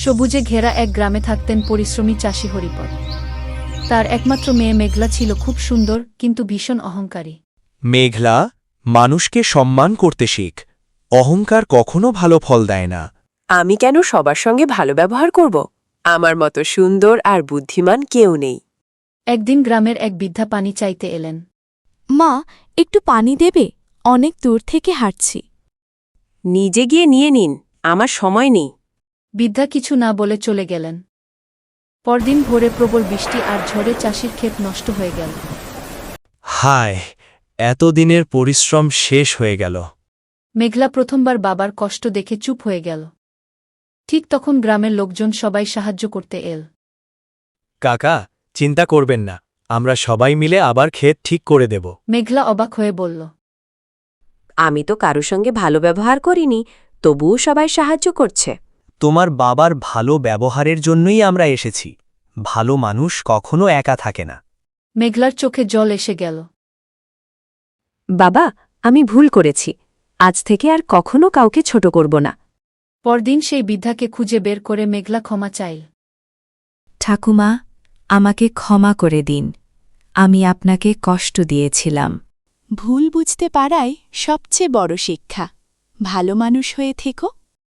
সবুজে ঘেরা এক গ্রামে থাকতেন পরিশ্রমী চাষী হরিপদ। তার একমাত্র মেয়ে মেঘলা ছিল খুব সুন্দর কিন্তু ভীষণ অহংকারী। মেঘলা, মানুষকে সম্মান করতে শিখ। অহংকার কখনো ভালো ফল দেয় না। আমি কেন সবার সঙ্গে ভালো ব্যবহার করব? আমার মতো সুন্দর আর বুদ্ধিমান কেউ নেই। একদিন গ্রামের এক বৃদ্ধা পানি চাইতে এলেন। মা, একটু পানি দেবে? অনেক দূর থেকে হাঁটছি। নিজে গিয়ে নিয়ে নিন, আমার সময় নেই। বৃদ্ধা কিছু না বলে চলে গেলেন। পরদিন ভোরে প্রবল বৃষ্টি আর ঝড়ে চাষির ক্ষেত নষ্ট হয়ে গেল। হায়, এতদিনের পরিশ্রম শেষ হয়ে গেল। মেঘলা প্রথমবার বাবার কষ্ট দেখে চুপ হয়ে গেল। ঠিক তখন গ্রামের লোকজন সবাই সাহায্য করতে এল। কাকা, চিন্তা করবেন না, আমরা সবাই মিলে আবার ক্ষেত ঠিক করে দেব। মেঘলা অবাক হয়ে বলল, আমি তো কারো সঙ্গে ভালো ব্যবহার করিনি, তবুও সবাই সাহায্য করছে। তোমার বাবার ভালো ব্যবহারের জন্যই আমরা এসেছি। ভালো মানুষ কখনো একা থাকে না। মেঘলার চোখে জল এসে গেল। বাবা, আমি ভুল করেছি। আজ থেকে আর কখনো কাউকে ছোট করব না। পরদিন সেই বৃদ্ধাকে খুঁজে বের করে মেঘলা ক্ষমা চাইল। ঠাকুমা, আমাকে ক্ষমা করে দিন। আমি আপনাকে কষ্ট দিয়েছিলাম। ভুল বুঝতে পারাই সবচেয়ে বড় শিক্ষা। ভালো মানুষ হয়ে থেকো।